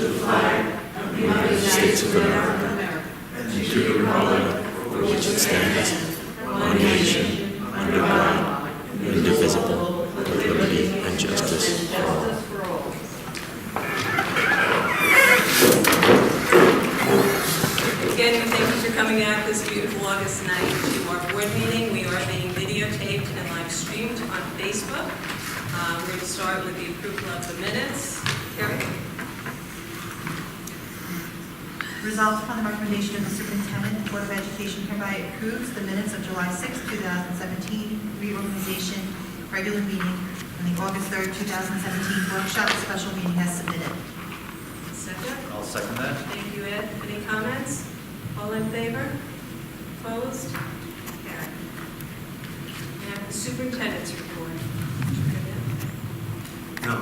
the flag of the United States of America and to the republic for which it stands, one nation, under God, indivisible, with liberty and justice for all. Again, we thank you for coming out this beautiful August night to our board meeting. We are being videotaped and live streamed on Facebook. We're going to start with the approval of the minutes. Carrie? Resolved upon the recommendation of the superintendent, the Board of Education hereby approves the minutes of July 6, 2017 reorganization regular meeting and the August 3, 2017 workshop special meeting as submitted. Second? I'll second that. Thank you, Ed. Any comments? All in favor? Opposed? Carried. We have the superintendent's report. No,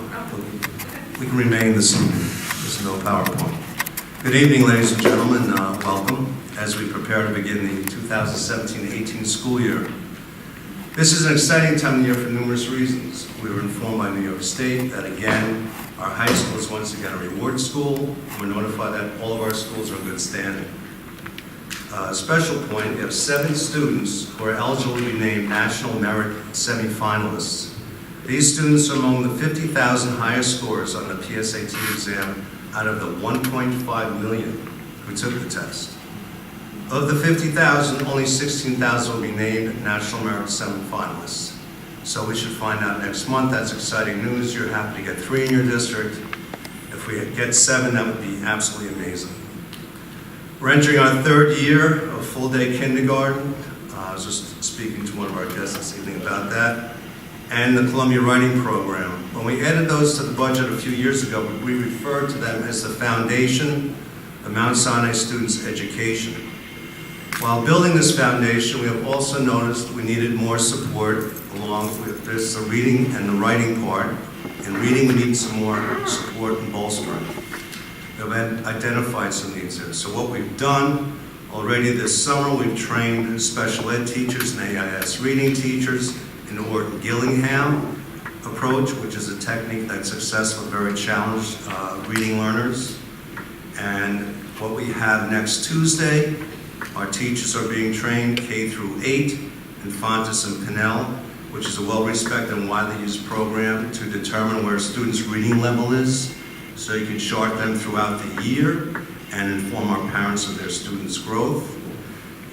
we can remain the same. There's no PowerPoint. Good evening, ladies and gentlemen. Welcome as we prepare to begin the 2017-18 school year. This is an exciting time of year for numerous reasons. We were informed by New York State that, again, our high school is once again a reward school. We're notified that all of our schools are in good standing. Special point, we have 7 students who are eligible to be named National Merit semifinalists. These students are among the 50,000 highest scores on the PSAT exam out of the 1.5 million who took the test. Of the 50,000, only 16,000 will be named National Merit semifinalists. So we should find out next month. That's exciting news. You're happy to get 3 in your district. If we get 7, that would be absolutely amazing. We're entering our 3rd year of full-day kindergarten. I was just speaking to one of our guests this evening about that. And the Columbia Writing Program. When we added those to the budget a few years ago, we referred to them as the foundation of Mount Sinai students' education. While building this foundation, we have also noticed we needed more support along with this, the reading and the writing part. In reading, we need some more support and bolstering. We have identified some needs there. So what we've done already this summer, we've trained special ed teachers and AIS reading teachers in the Orton-Gillingham approach, which is a technique that's successful, very challenged reading learners. And what we have next Tuesday, our teachers are being trained K through 8 in Fontes and Pinnell, which is a well-respected and widely used program to determine where a student's reading level is, so you can chart them throughout the year and inform our parents of their students' growth.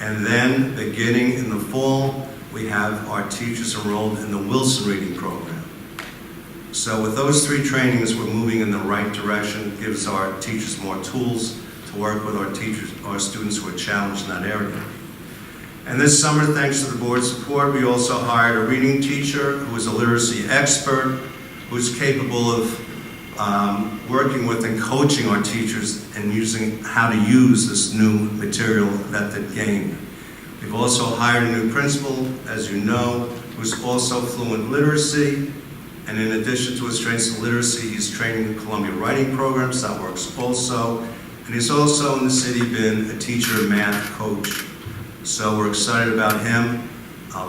And then, beginning in the fall, we have our teachers enrolled in the Wilson Reading Program. So with those 3 trainings, we're moving in the right direction. It gives our teachers more tools to work with our students who are challenged in that area. And this summer, thanks to the board's support, we also hired a reading teacher who is a literacy expert, who's capable of working with and coaching our teachers and using how to use this new material that they've gained. We've also hired a new principal, as you know, who's also fluent in literacy. And in addition to his strengths in literacy, he's training the Columbia Writing Programs. That works also. And he's also in the city been a teacher and math coach. So we're excited about him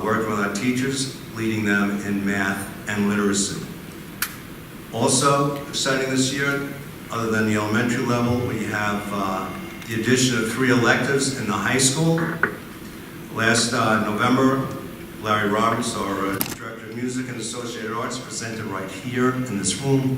working with our teachers, leading them in math and literacy. Also exciting this year, other than the elementary level, we have the addition of 3 electives in the high school. Last November, Larry Roberts, our Director of Music and Associated Arts, presented right here in this room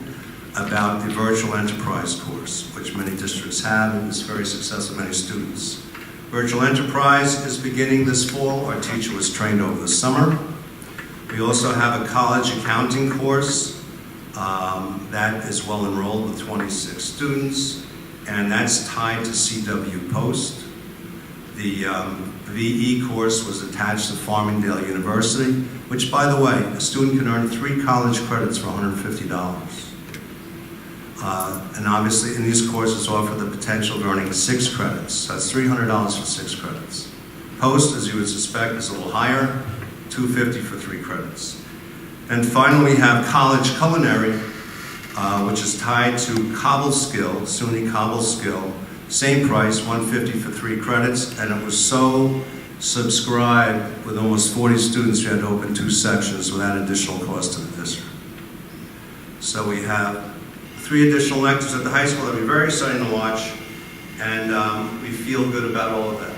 about the Virtual Enterprise course, which many districts have and is very successful with many students. Virtual Enterprise is beginning this fall. Our teacher was trained over the summer. We also have a college accounting course that is well enrolled with 26 students, and that's tied to CW Post. The VE course was attached to Farmingdale University, which, by the way, a student can earn 3 college credits for $150. And obviously, in these courses offer the potential of earning 6 credits. That's $300 for 6 credits. Post, as you would suspect, is a little higher, $250 for 3 credits. And finally, we have college culinary, which is tied to Cobble Skill, SUNY Cobble Skill. Same price, $150 for 3 credits, and it was so subscribed with almost 40 students, we had to open 2 sections without additional cost to the district. So we have 3 3 additional lectures at the high school. That'll be very exciting to watch, and we feel good about all of that.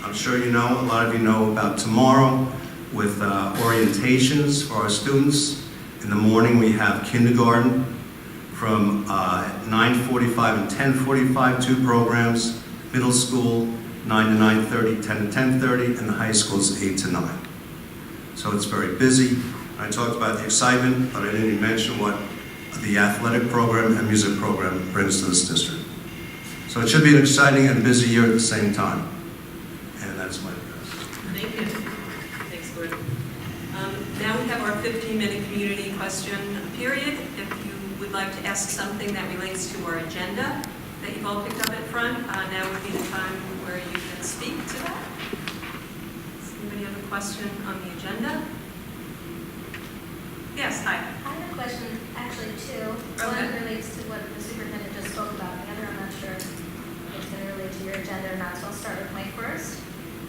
I'm sure you know, a lot of you know about tomorrow with orientations for our students. In the morning, we have kindergarten from 9:45 and 10:45, 2 programs. Middle school, 9 to 9:30, 10 to 10:30, and the high school is 8 to 9. So it's very busy. I talked about the excitement, but I didn't even mention what the athletic program and music program brings to this district. So it should be an exciting and busy year at the same time. And that's my address. Thank you. Thanks, Gordon. Now we have our 15-minute community question period. If you would like to ask something that relates to our agenda that you've all picked up at front, now would be the time where you can speak to that. Does anybody have a question on the agenda? Yes, hi. I have a question, actually two. Okay. One relates to what the superintendent just spoke about. The other, I'm not sure if it's going to relate to your agenda or not, so I'll start with my first.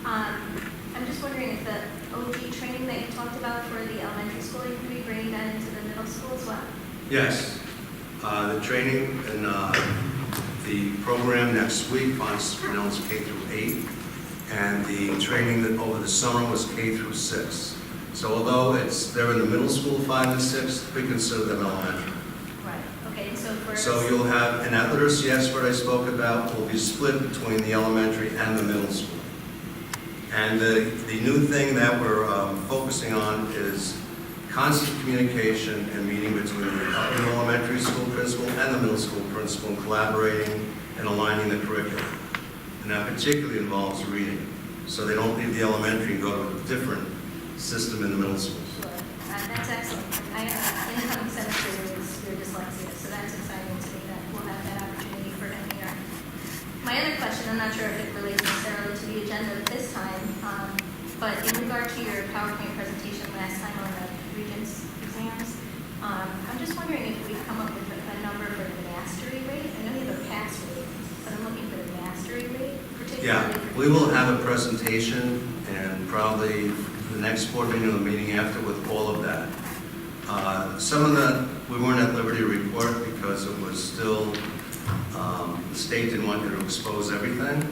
I'm just wondering if the OG training that you talked about for the elementary school, you could be bringing that into the middle school as well? Yes, the training and the program next week on pronounced K through 8, and the training that over the summer was K through 6. So although they're in the middle school 5 and 6, we consider them elementary. Right, okay, so for... So you'll have, and that literacy expert I spoke about will be split between the elementary and the middle school. And the new thing that we're focusing on is constant communication and meeting between the elementary school principal and the middle school principal, and collaborating and aligning the curriculum. And that particularly involves reading. So they don't leave the elementary and go to a different system in the middle school. Sure, that's excellent. Incoming semester is your dyslexia, so that's exciting to me that we'll have that opportunity for him here. My other question, I'm not sure if it relates necessarily to the agenda at this time, but in regard to your PowerPoint presentation last time on the Regents exams, I'm just wondering if we've come up with a number for the mastery rate. I know you have a pass rate, but I'm looking for the mastery rate, particularly. Yeah, we will have a presentation and probably the next board meeting or the meeting after with all of that. Some of the, we weren't at liberty to report because it was still, the state didn't want you to expose everything,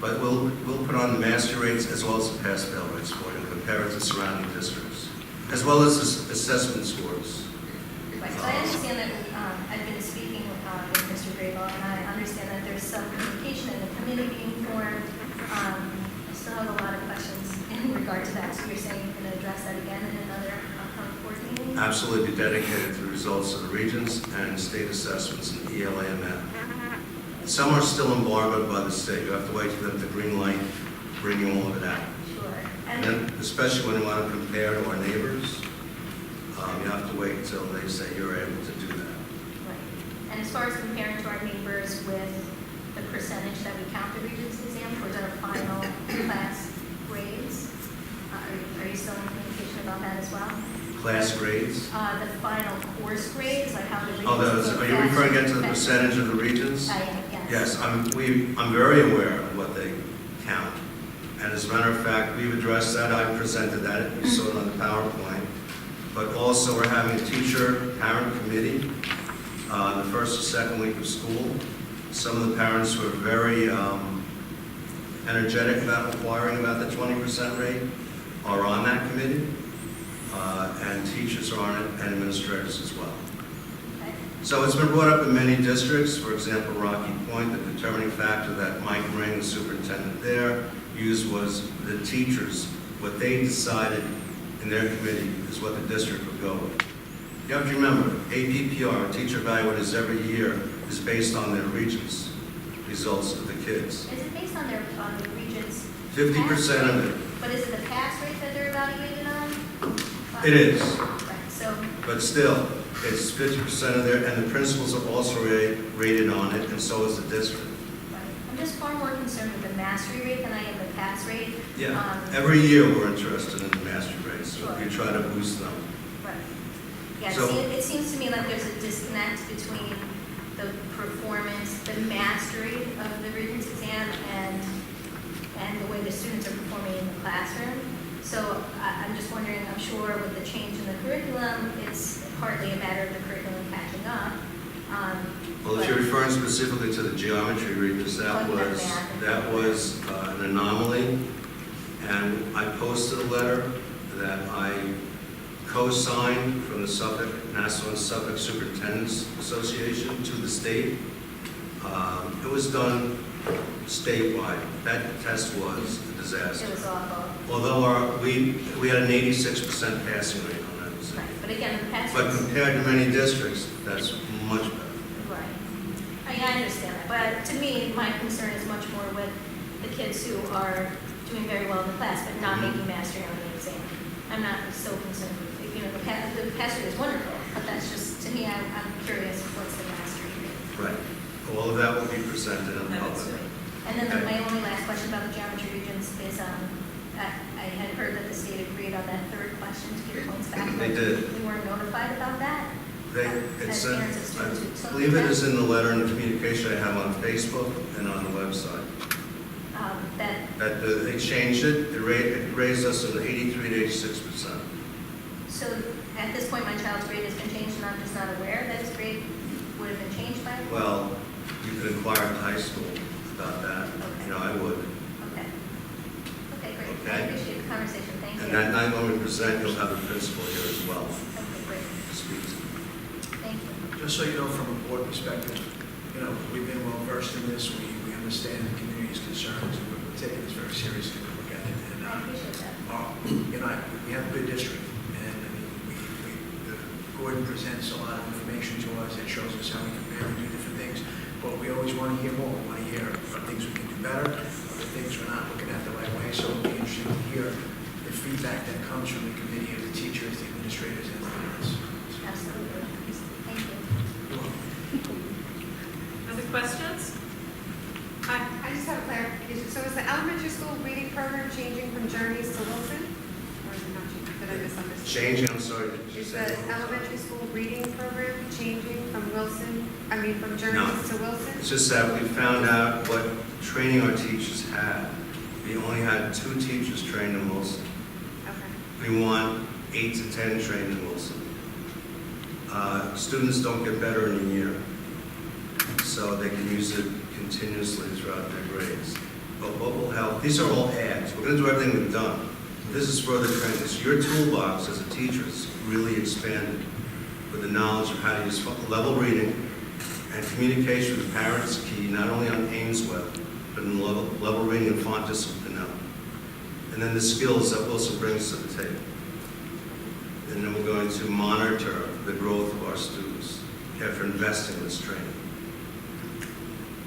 but we'll put on the master rates as well as the pass-fail rates for you and compare it to surrounding districts, as well as assessment scores. Right, so I understand that I've been speaking with Mr. Grable, and I understand that there's some communication in the committee being formed. I still have a lot of questions in regard to that, so you're saying you're going to address that again in another upcoming board meeting? Absolutely dedicated to the results of the regions and state assessments in ELA and math. Some are still embargoed by the state. You have to wait for them to green light, bringing all of it out. Sure. And then, especially when you want to compare to our neighbors, you have to wait until they say you're able to do that. Right. And as far as comparing to our neighbors with the percentage that we count the Regents exam towards our final class grades, are you still in communication about that as well? Class grades? The final course grades, like how the Regents... Oh, are you referring again to the percentage of the regions? I am, yes. Yes, I'm very aware of what they count. And as a matter of fact, we've addressed that. I presented that. You saw it on the PowerPoint. But also, we're having a teacher-parent committee the first or second week of school. Some of the parents were very energetic about inquiring about the 20% rate are on that committee. And teachers are on it, and administrators as well. Okay. So it's been brought up in many districts. For example, Rocky Point, the determining factor that Mike Ring, the superintendent there, used was the teachers. What they decided in their committee is what the district would go with. You have to remember, APPR, teacher evaluators every year, is based on their regents' results of the kids. Is it based on the Regents? 50% of it. But is it the pass rate that they're evaluated on? It is. Right, so, But still, it's 50% of their, and the principals are also rated on it, and so is the district. right. I'm just far more concerned with the mastery rate than I am the pass rate. Yeah, every year we're interested in the mastery rates, so Sure. we try to boost them. Right. Yeah, So- it seems to me like there's a disconnect between the performance, the mastery of the Regents exam and the way the students are performing in the classroom. So I'm just wondering, I'm sure with the change in the curriculum, it's partly a matter of the curriculum catching up. Well, if you're referring specifically to the geometry regions, that was an anomaly. And I posted a letter that I co-signed from the Nassau and Suffolk Superintendents Association to the state. It was done statewide. That test was a disaster. It was awful. Although we had an 86% passing rate on that exam. Right, but again, the past. But compared to many districts, that's much better. Right. I understand that, but to me, my concern is much more with the kids who are doing very well in the class, but not making mastery on the exam. I'm not so concerned with, you know, the pass rate is wonderful, but that's just, to me, I'm curious what's the mastery rate. Right. All of that will be presented in That was public. And then Okay. my only last question about the geometry regions is, I had heard that the state agreed on that third question to give points back. They did. We weren't notified about that. It's, As parents of students who took I believe it the is in the letter and the communication I have on Facebook and on the website. That, They changed it, it raised us from 83 to 86%. so at this point, my child's grade has been changed, and I'm just not aware that his grade would have been changed by it? Well, you could inquire at the high school about that. Okay. You know, I would. Okay. Okay, great. I Okay. appreciate the conversation. Thank you. And that night when we present, you'll have the principal here as well Okay, great. to speak to. Thank you. Just so you know, from a board perspective, you know, we've been well versed in this, we understand the community's concerns, and we're taking this very seriously to look at it. And, I appreciate that. you know, we have a good district, and I mean, Gordon presents a lot of information to us that shows us how we compare and do different things, but we always want to hear more. We want to hear what things we can do better, other things we're not looking at the right way, so it'll be interesting to hear the feedback that comes from the committee of the teachers, the administrators, and the parents. Absolutely. Thank you. Other questions? Hi, I just have a clarification. So is the elementary school reading program changing from Journeys to Wilson? Or is it not changing? Did I misunderstand? Changing, I'm sorry. Did you Is say? the elementary school reading program changing from from Journeys to Wilson? It's just that we found out what training our teachers had. We only had 2 teachers trained in Wilson. Okay. We want 8 to 10 trained in Wilson. Students don't get better in a year, so they can use it continuously throughout their grades. But what will help, these are all ads. We're going to do everything we've done. This is further training. So your toolbox as a teacher is really expanded with the knowledge of how to use level reading and communication with parents is key, not only on Ames Web, but in level reading and font discipline now. And then the skills that Wilson brings to the table. And then we're going to monitor the growth of our students after investing in this training.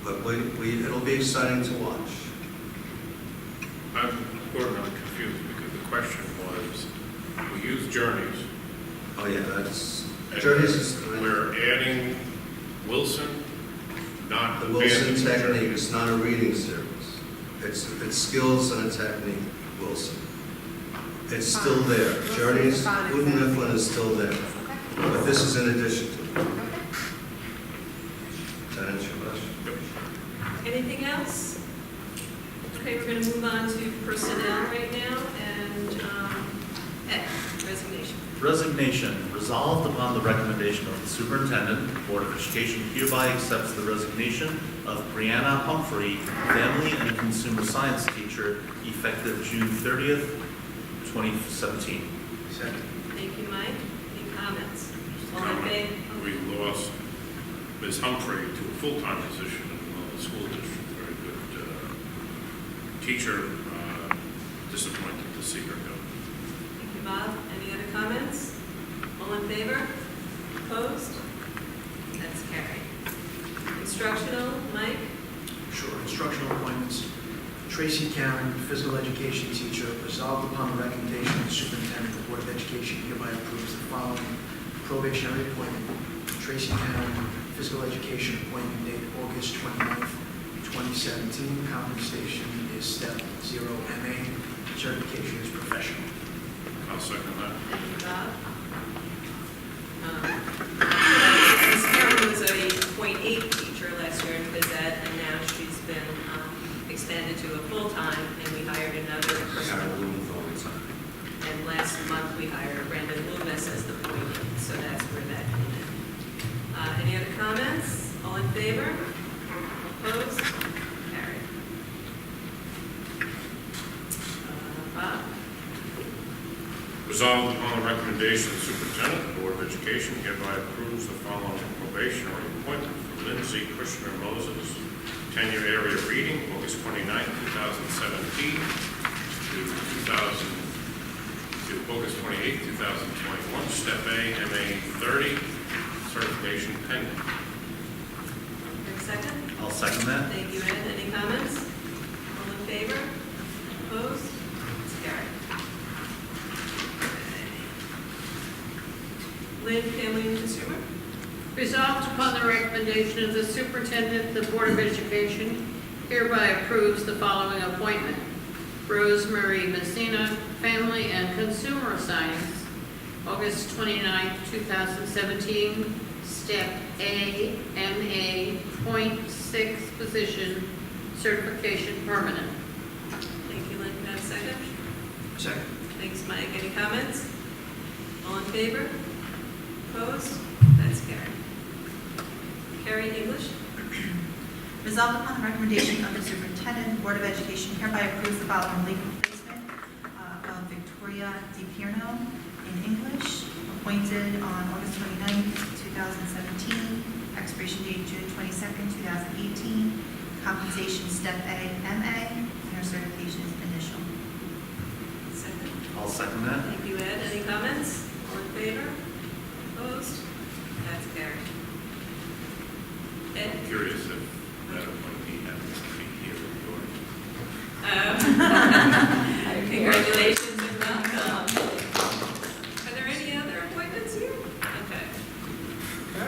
But it'll be exciting to watch. I'm confused because the question was, we use Journeys. Oh yeah, that's, and Journeys is We're adding Wilson, not the Wilson abandoning technique. Journeys. It's not a reading series. It's skills and a technique, Wilson. It's still there. Wilson Journeys, is fine, Uden exactly. Mifflin is still there. Okay. But this is in addition to it. Okay. Does that answer your question? Anything else? Okay, we're going to move on to personnel right now, and Ed, resignation. Resignation. Resolved upon the recommendation of the superintendent, the Board of Education hereby accepts the resignation of Brianna Humphrey, Family and Consumer Science teacher, effective June 30th, 2017. Second. Thank you, Mike. Any comments? All in favor? We lost Ms. Humphrey to a full-time position in the school district. Very good teacher. Disappointed to see her go. Thank you, Bob. Any other comments? All in favor? Opposed? That's carried. Instructional, Mike? Sure, instructional appointments. Tracy Karen, physical education teacher, resolved upon the recommendation of the superintendent, the Board of Education hereby approves the following probationary appointment. Tracy Karen, physical education appointment date August 29th, 2017. Compensation is step 0 MA. Certification is professional. I'll second that. Thank you, Bob. Ms. Karen was a .8 teacher last year in phys ed, and now she's been expanded to a full-time, and we hired another person. And last month, we hired Brandon Loomis as the .8, so that's where that came in. Any other comments? All in favor? Opposed? Carried. Bob? Resolved upon the recommendation of the superintendent, the Board of Education hereby approves the following probationary appointment for Lindsay Kushner Moses, 10-year area reading, August 29, 2017 to August 28, 2021, Step A, MA 30, certification pending. And second? I'll second that. Thank you, Ed. Any comments? All in favor? Opposed? It's carried. Lynn, Family and Consumer? Resolved upon the recommendation of the superintendent, the Board of Education hereby approves the following appointment. Rosemary Messina, Family and Consumer Science, August 29, 2017, Step A, MA, .6 position, certification permanent. Thank you, Lynn. Can I have a second? Second. Thanks, Mike. Any comments? All in favor? Opposed? That's carried. Carrie, English? Resolved upon the recommendation of the superintendent, the Board of Education hereby approves the following leave replacement of Victoria DiPierno in English, appointed on August 29, 2017, expiration date June 22, 2018, compensation Step A, MA, and her certification is initial. Second. I'll second that. Thank you, Ed. Any comments? All in favor? Opposed? That's carried. Ed? I'm curious if that appointee happens to be here in York. Congratulations and welcome. Are there any other appointments here? Okay. Can I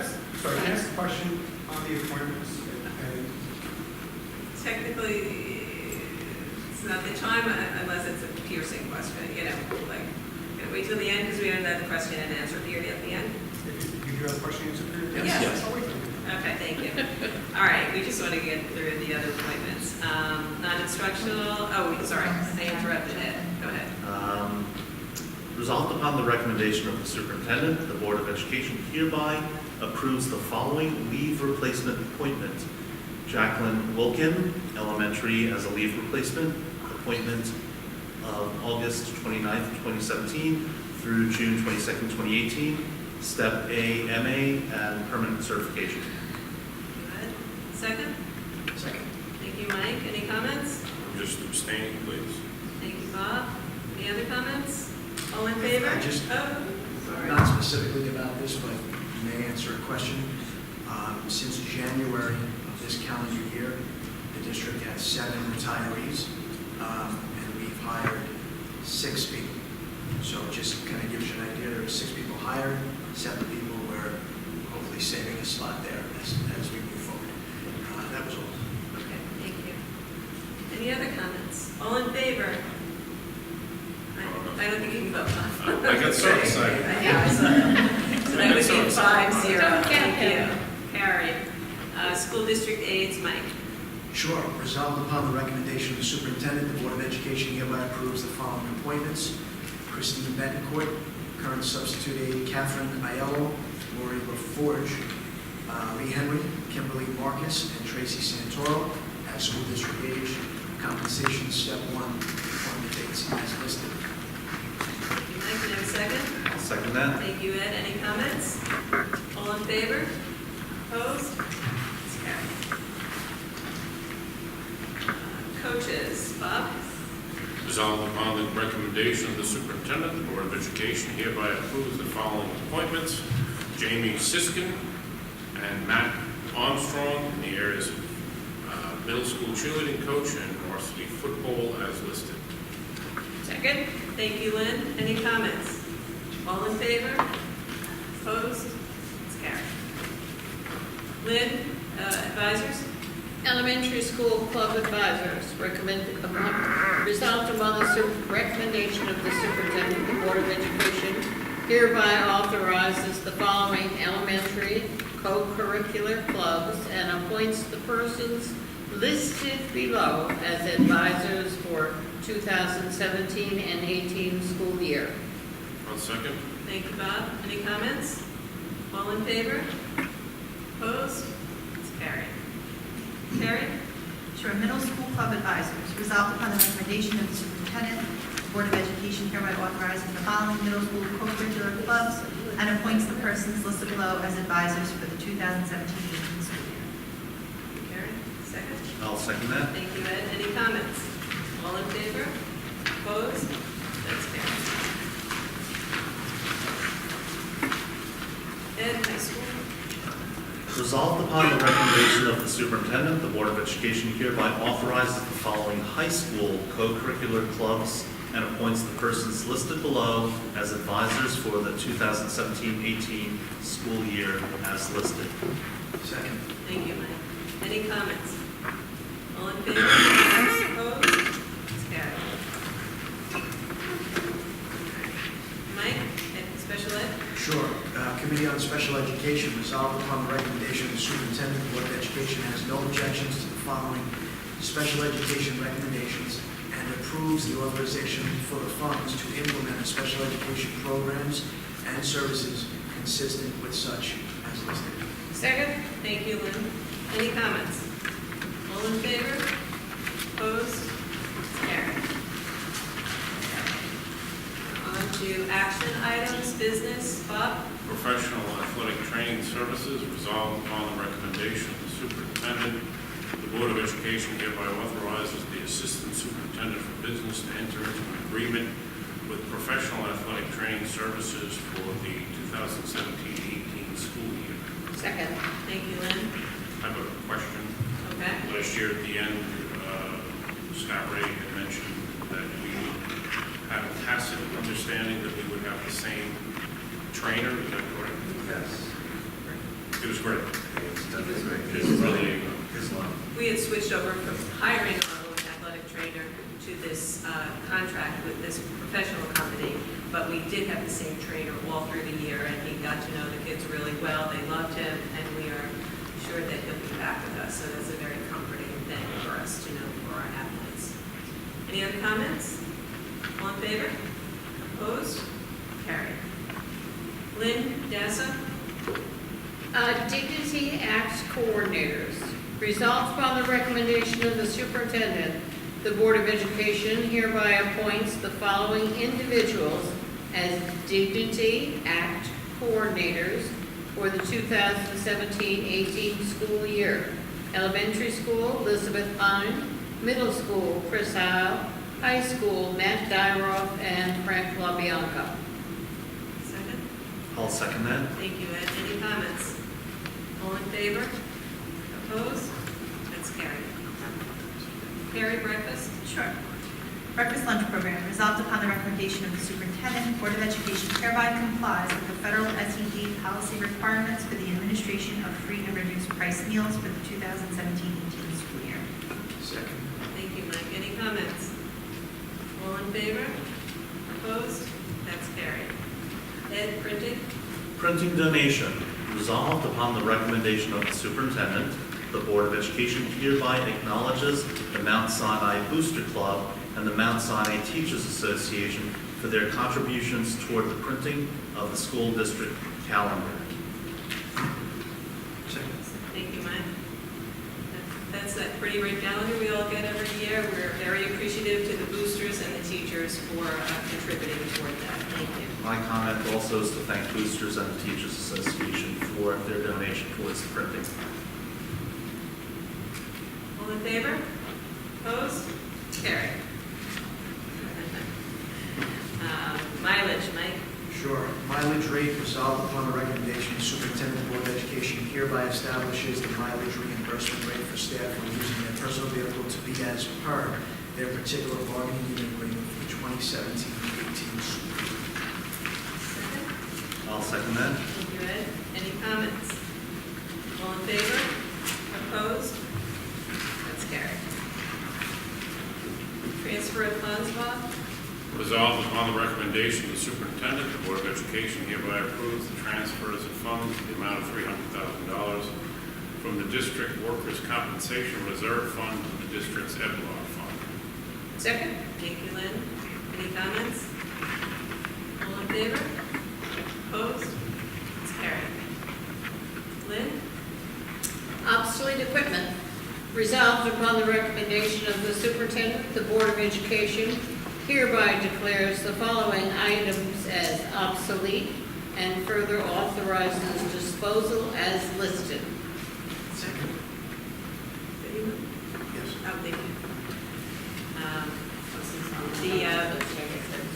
ask a question on the appointments? And Technically, it's not the time unless it's a piercing question, like, wait till the end because we don't have the question and answer period at the end. if you have a question answer period? Yes. I'll wait till the end. Okay, thank you. All right, we just want to get through the other appointments. Non-instructional, sorry, I interrupted Ed. Go ahead. Resolved upon the recommendation of the superintendent, the Board of Education hereby approves the following leave replacement appointment. Jacqueline Wilkin, elementary as a leave replacement, appointment of August 29th, 2017 through June 22nd, 2018, Step A, MA, and permanent certification. Good. Second? Second. Thank you, Mike. Any comments? I'm just abstaining, please. Thank you, Bob. Any other comments? All in favor? I just- sorry. Not specifically about this, but may answer a question. Since January of this calendar year, the district has 7 retirees, and we've hired 6 people. So just kind of gives you an idea, there are 6 people hired, 7 people, we're hopefully saving a slot there as we move forward. That was all. Okay, thank you. Any other comments? All in favor? I don't think you can vote, huh? I got so excited. Yeah, I saw that. So that would be 5-0. Don't get Thank you. him. Carried. School district aides, Mike. Sure. Resolved upon the recommendation of the superintendent, the Board of Education hereby approves the following appointments. Christine Betancourt, current substitute aide Catherine Aiello, Lori LaForge, Lee Henry, Kimberly Marcus, and Tracy Santoro at school district age. Compensation Step 1, appointment dates as listed. Thank you, Mike. Can I have a second? I'll second that. Thank you, Ed. Any comments? All in favor? Opposed? It's carried. Coaches, Bob? Resolved upon the recommendation of the superintendent, the Board of Education hereby approves the following appointments. Jamie Siskin and Matt Armstrong in the areas of middle school cheerleading coach and varsity football as listed. Second. Thank you, Lynn. Any comments? All in favor? Opposed? It's carried. Lynn, advisors? Elementary School Club Advisors, resolved upon the recommendation of the superintendent, the Board of Education hereby authorizes the following elementary co-curricular clubs and appoints the persons listed below as advisors for 2017 and 18 school year. I'll second. Thank you, Bob. Any comments? All in favor? Opposed? It's carried. Carrie? Sure. Middle School Club Advisors. Resolved upon the recommendation of the superintendent, the Board of Education hereby authorizes the following middle school co-curricular clubs and appoints the persons listed below as advisors for the 2017-18 school year. Carrie, second. I'll second that. Thank you, Ed. Any comments? All in favor? Opposed? That's carried. Ed, high school? Resolved upon the recommendation of the superintendent, the Board of Education hereby authorizes the following high school co-curricular clubs and appoints the persons listed below as advisors for the 2017-18 school year as listed. Second. Thank you, Mike. Any comments? All in favor? Opposed? It's carried. Mike, special ed? Sure. Committee on Special Education resolved upon the recommendation of the superintendent, the Board of Education has no objections to the following special education recommendations and approves the authorization for the funds to implement special education programs and services consistent with such as listed. Second? Thank you, Lynn. Any comments? All in favor? Opposed? It's carried. On to action items, business. Bob? Professional athletic training services resolved upon the recommendation of the superintendent. The Board of Education hereby authorizes the assistant superintendent for business to enter into an agreement with professional athletic training services for the 2017-18 school year. Second. Thank you, Lynn. I have a question. Okay. Last year at the end, Scott Ray had mentioned that we had a tacit understanding that we would have the same trainer. Is that correct? Yes. It was great. It's definitely great. It was really We had switched over from hiring our own athletic trainer to this contract with this professional company, but we did have the same trainer all through the year, and he got to know the kids really well. They loved him, and we are sure that he'll be back with us, so that's a very comforting thing for us to know for our athletes. Any other comments? All in favor? Opposed? Carried. Lynn, Dassa? Dignity Acts coordinators. Resolved upon the recommendation of the superintendent, the Board of Education hereby appoints the following individuals as Dignity Act coordinators for the 2017-18 school year. Elementary school, Elizabeth Hine. Middle school, Chris Howe. High school, Matt Dyroff and Frank LaBianca. Second. I'll second that. Thank you, Ed. Any comments? All in favor? Opposed? That's carried. Carrie, breakfast? Sure. Breakfast lunch program. Resolved upon the recommendation of the superintendent, Board of Education hereby complies with the federal SED policy requirements for the administration of free and reduced price meals for the 2017-18 school year. Second. Thank you, Mike. Any comments? All in favor? Opposed? That's carried. Ed, printing? Printing donation. Resolved upon the recommendation of the superintendent, the Board of Education hereby acknowledges the Mount Sinai Booster Club and the Mount Sinai Teachers Association for their contributions toward the printing of the school district calendar. Second. Thank you, Mike. That's that pretty red calendar we all get every year. We're very appreciative to the boosters and the teachers for contributing toward that. Thank you. My comment also is to thank boosters and the Teachers Association for their donation towards the printing. All in favor? Opposed? Carried. Mileage, Mike? Sure. Mileage rate resolved upon the recommendation of the superintendent, the Board of Education hereby establishes the mileage reimbursement rate for staff when using their personal vehicle to be as per their particular bargaining unit agreement for the 2017-18 school year. Second. I'll second that. Thank you, Ed. Any comments? All in favor? Opposed? That's carried. Transfer of funds, Bob? Resolved upon the recommendation of the superintendent, the Board of Education hereby approves the transfers of funds in the amount of $300,000 from the district workers' compensation reserve fund to the district's EBLAR fund. Second? Thank you, Lynn. Any comments? All in favor? Opposed? It's carried. Lynn? Obsolete equipment. Resolved upon the recommendation of the superintendent, the Board of Education hereby declares the following items as obsolete and further authorizes disposal as listed. Second. Anyone? Yes. Oh, thank you.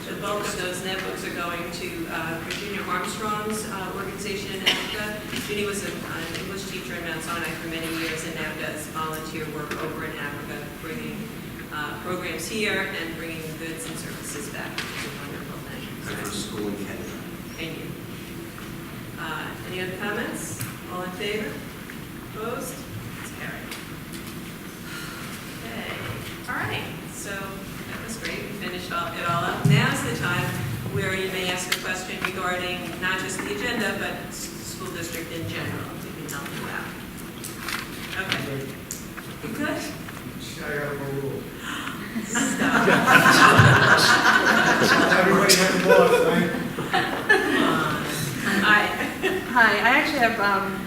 The bulk of those netbooks are going to Virginia Armstrong's organization in Africa. Ginny was an English teacher in Mount Sinai for many years and now does volunteer work over in Africa, bringing programs here and bringing goods and services back. It's a wonderful thing. And for school in Kenya. Thank you. Any other comments? All in favor? Opposed? It's carried. Okay. All right. So that was great. We finished it all up. Now's the time where you may ask a question regarding not just the agenda, but school district in general. We can help you out. Okay. You good? I got a rule. Stop. Everybody has a boss, right? Hi, I actually have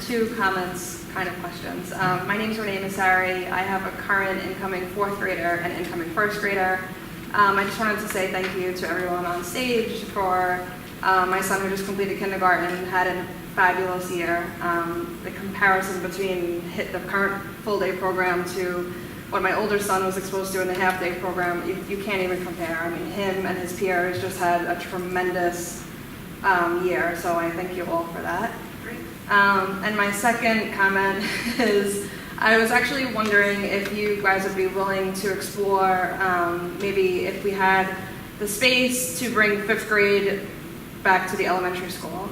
two comments, kind of questions. My name is Renee Massari. I have a current incoming fourth grader and incoming first grader. I just wanted to say thank you to everyone on stage for my son who just completed kindergarten, had a fabulous year. The comparison between the current full-day program to what my older son was exposed to in the half-day program, you can't even compare. I mean, him and his peers just had a tremendous year, so I thank you all for that. And my second comment is I was actually wondering if you guys would be willing to explore maybe if we had the space to bring fifth grade back to the elementary school.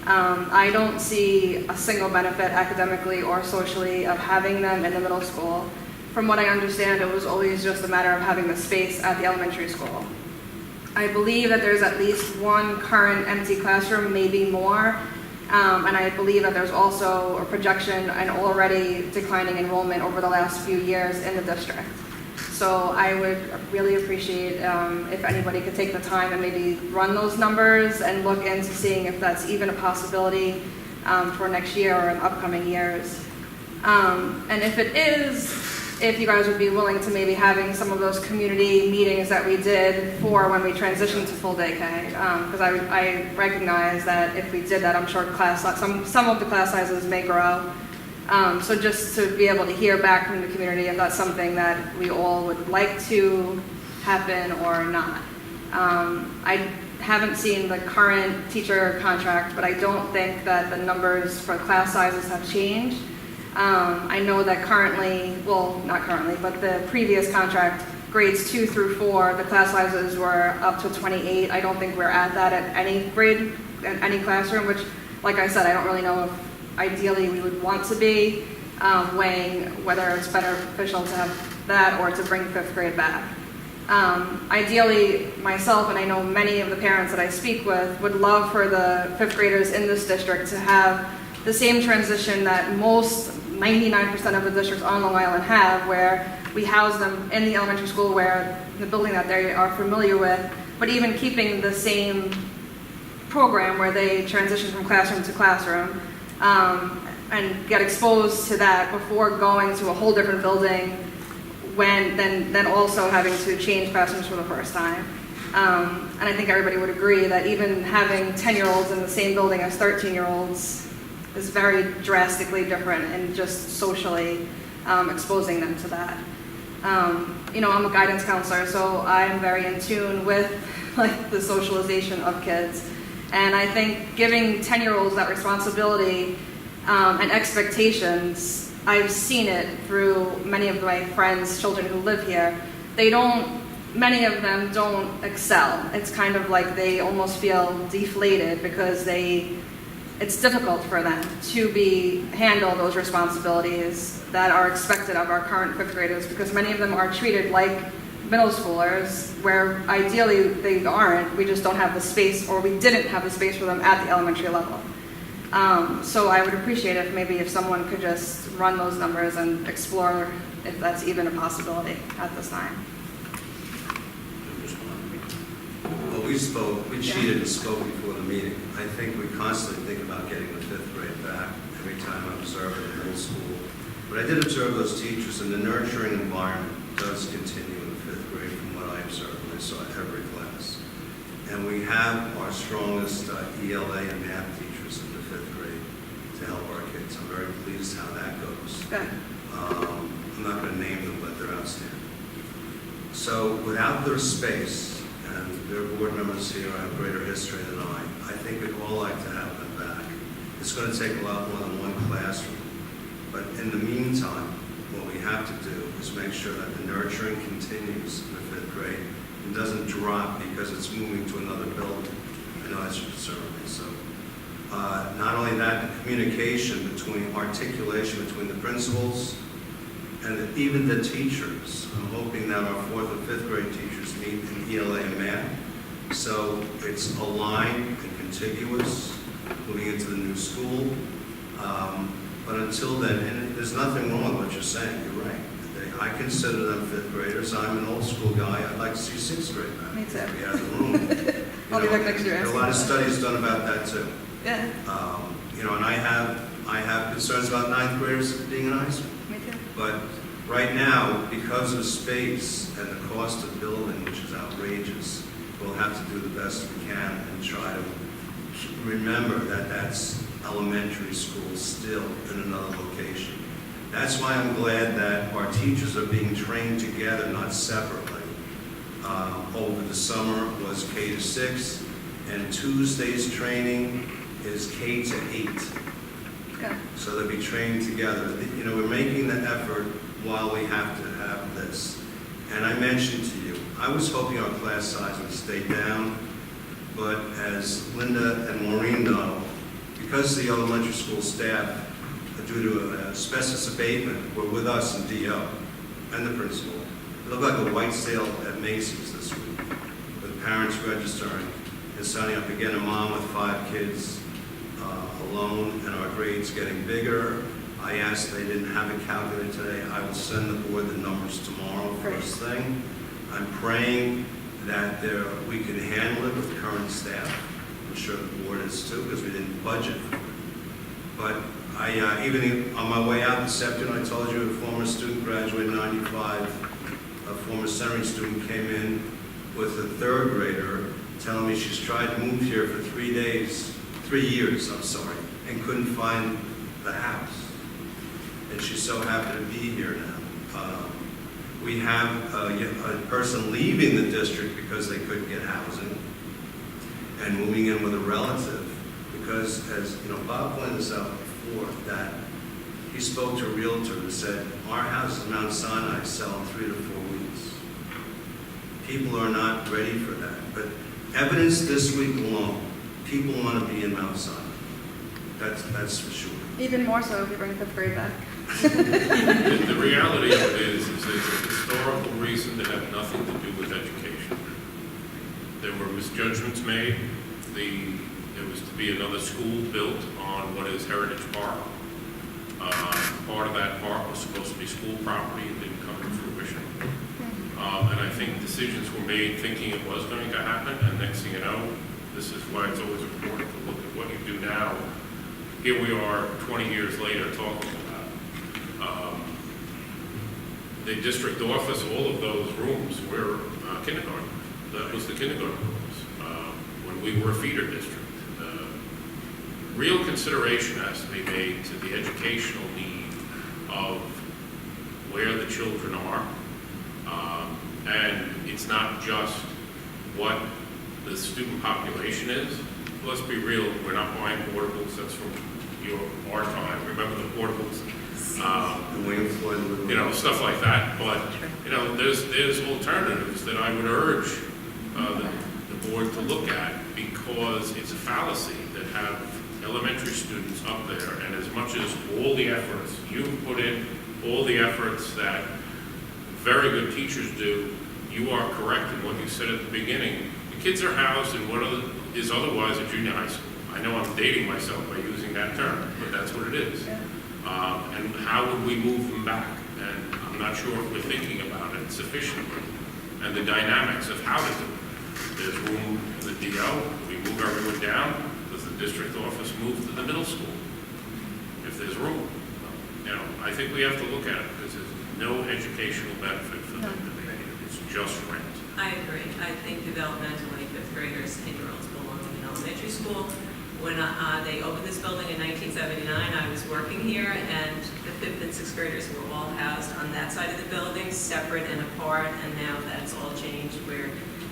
I don't see a single benefit academically or socially of having them in the middle school. From what I understand, it was always just a matter of having the space at the elementary school. I believe that there's at least one current empty classroom, maybe more, and I believe that there's also a projection and already declining enrollment over the last few years in the district. So I would really appreciate if anybody could take the time and maybe run those numbers and look into seeing if that's even a possibility for next year or in upcoming years. And if it is, if you guys would be willing to maybe having some of those community meetings that we did for when we transitioned to full day K, because I recognize that if we did that, I'm sure some of the class sizes may grow. So just to be able to hear back from the community if that's something that we all would like to happen or not. I haven't seen the current teacher contract, but I don't think that the numbers for class sizes have changed. I know that currently, well, not currently, but the previous contract, grades 2 through 4, the class sizes were up to 28. I don't think we're at that at any grade, at any classroom, which, like I said, I don't really know if ideally we would want to be, weighing whether it's beneficial to have that or to bring fifth grade back. Ideally, myself and I know many of the parents that I speak with would love for the fifth graders in this district to have the same transition that most 99% of the districts on Long Island have, where we house them in the elementary school where the building that they are familiar with, but even keeping the same program where they transition from classroom to classroom and get exposed to that before going to a whole different building then also having to change classrooms for the first time. And I think everybody would agree that even having 10-year-olds in the same building as 13-year-olds is very drastically different and just socially exposing them to that. You know, I'm a guidance counselor, so I'm very in tune with like the socialization of kids. And I think giving 10-year-olds that responsibility and expectations, I've seen it through many of my friends' children who live here. Many of them don't excel. It's kind of like they almost feel deflated because it's difficult for them to handle those responsibilities that are expected of our current fifth graders, because many of them are treated like middle schoolers, where ideally they aren't. We just don't have the space, or we didn't have the space for them at the elementary level. So I would appreciate if someone could just run those numbers and explore if that's even a possibility at this time. Well, we cheated and spoke before the meeting. I think we constantly think about getting the fifth grade back. Every time I observe it in middle school, But I did observe those teachers, and the nurturing environment does continue in the 5th grade from what I observed, and I saw every class. And we have our strongest ELA and math teachers in the 5th grade to help our kids. I'm very pleased how that goes. Good. I'm not going to name them, but they're outstanding. So without their space, and their board members here have greater history than I think we'd all like to have them back. It's going to take a lot more than one classroom. But in the meantime, what we have to do is make sure that the nurturing continues in the 5th grade and doesn't drop because it's moving to another building. I know that's your concern. So not only that, the communication between, articulation between the principals and even the teachers. I'm hoping that our 4th and 5th grade teachers meet in ELA and math. So it's aligned and contiguous moving into the new school. But until then, and there's nothing wrong with what you're saying, you're right. I consider them 5th graders. I'm an old school guy. I'd like to see 6th grade back. Me too. We have the room. I'll be back next year. There are a lot of studies done about that too. Yeah, And I have concerns about 9th graders being in high school. me too. But right now, because of space and the cost of building, which is outrageous, we'll have to do the best we can and try to remember that that's elementary school still in another location. That's why I'm glad that our teachers are being trained together, not separately. Over the summer was K to 6, and Tuesday's training is K to 8. Good. So they'll be trained together. We're making the effort while we have to have this. And I mentioned to you, I was hoping our class size would stay down, but as Linda and Maureen know, because the elementary school staff, due to asbestos abatement, were with us in DO and the principal. It looked like a white sale at Macy's this week, with parents registering and signing up. Again, a mom with 5 kids alone, and our grades getting bigger. I asked, they didn't have a calculator today. I will send the board the numbers tomorrow, first thing. I'm praying that we can handle it with current staff. I'm sure the board is too, because we didn't budget for it. But even on my way out this afternoon, I told you a former student graduated in 95. A former seminary student came in with a 3rd grader telling me she's tried to move here for 3 years, and couldn't find the house. And she's so happy to be here now. We have a person leaving the district because they couldn't get housing and moving in with a relative because, as Bob pointed this out before, that he spoke to a realtor who said, our house in Mount Sinai sell in 3 to 4 weeks. People are not ready for that. But evidence this week alone, people want to be in Mount Sinai. That's for sure. Even more so if you bring 5th grade back. The reality of it is there's a historical reason that had nothing to do with education. There were misjudgments made. There was to be another school built on what is Heritage Park. Part of that park was supposed to be school property and didn't come to fruition. And I think decisions were made thinking it was going to happen, and next thing you know, this is why it's always important to look at what you do now. Here we are 20 years later talking about it. The district office, all of those rooms were kindergarten. That was the kindergarten rooms when we were a feeder district. Real consideration has to be made to the educational need of where the children are. And it's not just what the student population is. Let's be real, we're not buying portables. That's from our time. Remember the portables? Stuff like that. But, there's alternatives that I would urge the board to look at, because it's a fallacy that have elementary students up there, and as much as all the efforts you've put in, all the efforts that very good teachers do, you are correct in what you said at the beginning. The kids are housed in what is otherwise a junior high school. I know I'm dating myself by using that term, but that's what it is. And how would we move them back? And I'm not sure if we're thinking about it sufficiently. And the dynamics of how to do it. There's room in the DO. We move everyone down. Does the district office move to the middle school? If there's room. I think we have to look at it, because there's no educational benefit for them to pay. It's just rent. I agree. I think developmentally, fifth graders, 10-year-olds belong in elementary school. When they opened this building in 1979, I was working here, and the fifth and sixth graders were all housed on that side of the building, separate and apart, and now that's all changed where,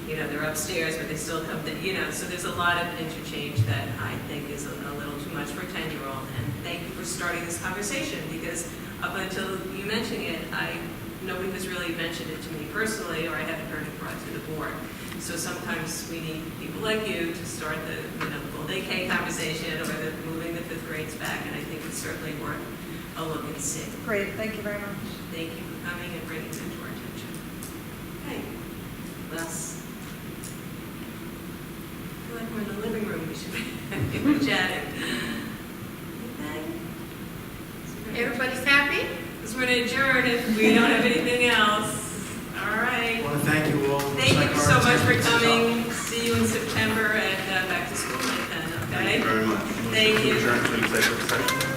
you know, they're upstairs, but they still come, you know, so there's a lot of interchange that I think is a little too much for a 10-year-old. And thank you for starting this conversation, because up until you mentioned it, nobody has really mentioned it to me personally, or I haven't heard it brought to the board. So sometimes we need people like you to start the, you know, full day K conversation, or the moving the fifth grades back, and I think it's certainly worth a look and see. Great, thank you very much. Thank you for coming and bringing it to our attention. Okay, Les. I feel like we're in the living room, we should be chatting. Everybody's happy? Because we're going to adjourn if we don't have anything else. All right. I want to thank you all. Thank you so much for coming. See you in September and back to school night then, okay? Thank you very much. Thank you. Adjourn to executive session.